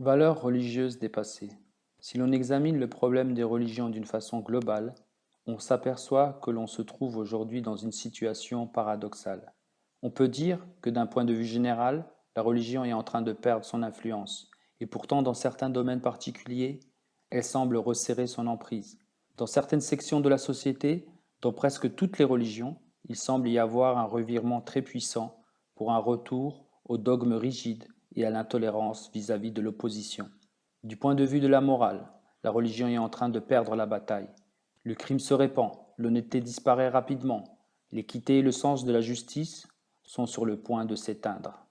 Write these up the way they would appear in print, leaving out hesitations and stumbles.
Valeurs religieuses dépassées. Si l'on examine le problème des religions d'une façon globale, on s'aperçoit que l'on se trouve aujourd'hui dans une situation paradoxale. On peut dire que d'un point de vue général, la religion est en train de perdre son influence, et pourtant dans certains domaines particuliers, elle semble resserrer son emprise. Dans certaines sections de la société, dans presque toutes les religions, il semble y avoir un revirement très puissant pour un retour aux dogmes rigides et à l'intolérance vis-à-vis de l'opposition. Du point de vue de la morale, la religion est en train de perdre la bataille. Le crime se répand, l'honnêteté disparaît rapidement, l'équité et le sens de la justice sont sur le point de s'éteindre.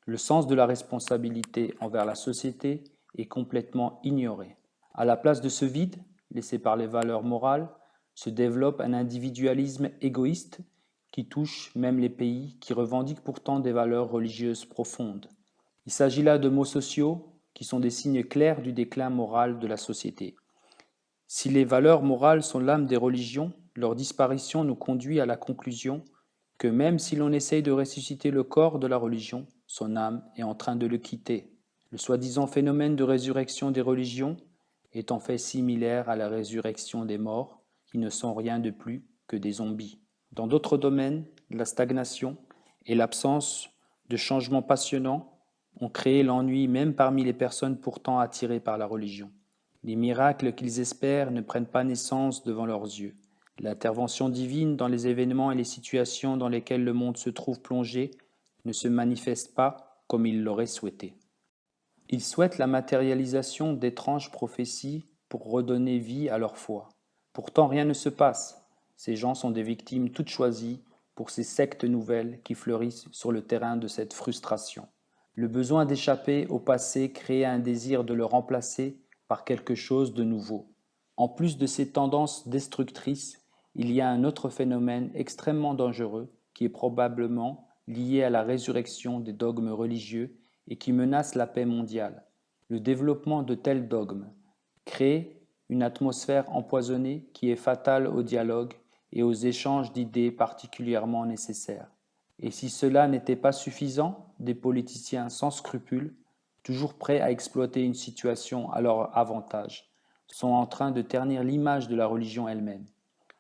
Le sens de la responsabilité envers la société est complètement ignoré. À la place de ce vide, laissé par les valeurs morales, se développe un individualisme égoïste qui touche même les pays qui revendiquent pourtant des valeurs religieuses profondes. Il s'agit là de maux sociaux qui sont des signes clairs du déclin moral de la société. Si les valeurs morales sont l'âme des religions, leur disparition nous conduit à la conclusion que même si l'on essaye de ressusciter le corps de la religion, son âme est en train de le quitter. Le soi-disant phénomène de résurrection des religions est en fait similaire à la résurrection des morts, qui ne sont rien de plus que des zombies. Dans d'autres domaines, la stagnation et l'absence de changements passionnants ont créé l'ennui même parmi les personnes pourtant attirées par la religion. Les miracles qu'ils espèrent ne prennent pas naissance devant leurs yeux. L'intervention divine dans les événements et les situations dans lesquelles le monde se trouve plongé ne se manifeste pas comme ils l'auraient souhaité. Ils souhaitent la matérialisation d'étranges prophéties pour redonner vie à leur foi. Pourtant rien ne se passe. Ces gens sont des victimes toutes choisies pour ces sectes nouvelles qui fleurissent sur le terrain de cette frustration. Le besoin d'échapper au passé crée un désir de le remplacer par quelque chose de nouveau. En plus de ces tendances destructrices, il y a un autre phénomène extrêmement dangereux qui est probablement lié à la résurrection des dogmes religieux et qui menace la paix mondiale. Le développement de tels dogmes crée une atmosphère empoisonnée qui est fatale au dialogue et aux échanges d'idées particulièrement nécessaires. Et si cela n'était pas suffisant, des politiciens sans scrupules, toujours prêts à exploiter une situation à leur avantage, sont en train de ternir l'image de la religion elle-même.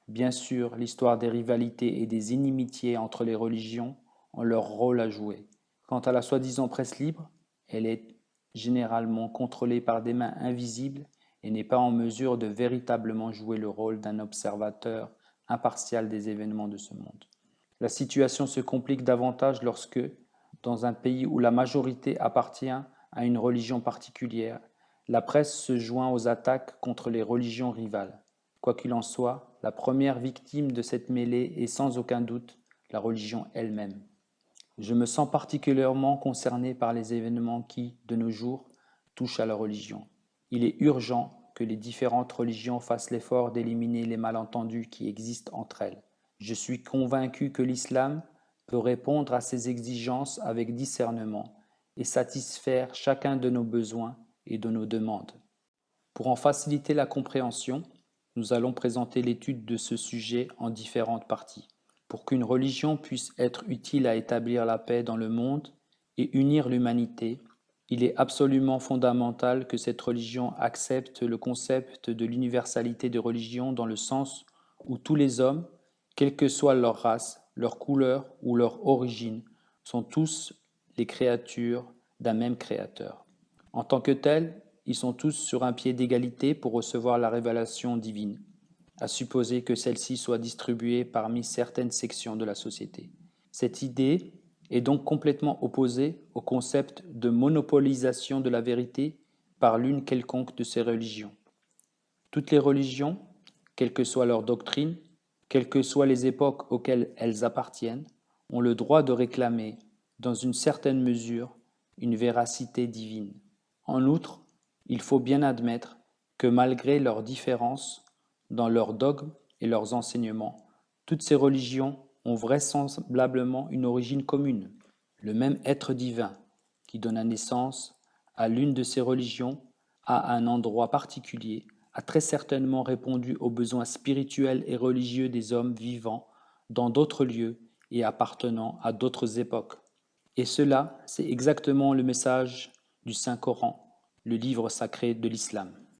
Bien sûr, l'histoire des rivalités et des inimitiés entre les religions ont leur rôle à jouer. Quant à la soi-disant presse libre, elle est généralement contrôlée par des mains invisibles et n'est pas en mesure de véritablement jouer le rôle d'un observateur impartial des événements de ce monde. La situation se complique davantage lorsque, dans un pays où la majorité appartient à une religion particulière, la presse se joint aux attaques contre les religions rivales. Quoi qu'il en soit, la première victime de cette mêlée est sans aucun doute la religion elle-même. Je me sens particulièrement concerné par les événements qui, de nos jours, touchent à la religion. Il est urgent que les différentes religions fassent l'effort d'éliminer les malentendus qui existent entre elles. Je suis convaincu que l'islam peut répondre à ces exigences avec discernement et satisfaire chacun de nos besoins et de nos demandes. Pour en faciliter la compréhension, nous allons présenter l'étude de ce sujet en différentes parties. Pour qu'une religion puisse être utile à établir la paix dans le monde et unir l'humanité, il est absolument fondamental que cette religion accepte le concept de l'universalité des religions dans le sens où tous les hommes, quelle que soit leur race, leur couleur ou leur origine, sont tous les créatures d'un même Créateur. En tant que tels, ils sont tous sur un pied d'égalité pour recevoir la révélation divine, à supposer que celle-ci soit distribuée parmi certaines sections de la société. Cette idée est donc complètement opposée au concept de monopolisation de la vérité par l'une quelconque de ces religions. Toutes les religions, quelle que soit leur doctrine, quelles que soient les époques auxquelles elles appartiennent, ont le droit de réclamer, dans une certaine mesure, une véracité divine. En outre, il faut bien admettre que malgré leurs différences dans leurs dogmes et leurs enseignements, toutes ces religions ont vraisemblablement une origine commune. Le même être divin qui donne naissance à l'une de ces religions à un endroit particulier a très certainement répondu aux besoins spirituels et religieux des hommes vivant dans d'autres lieux et appartenant à d'autres époques. Et cela, c'est exactement le message du Saint-Coran, le livre sacré de l'islam.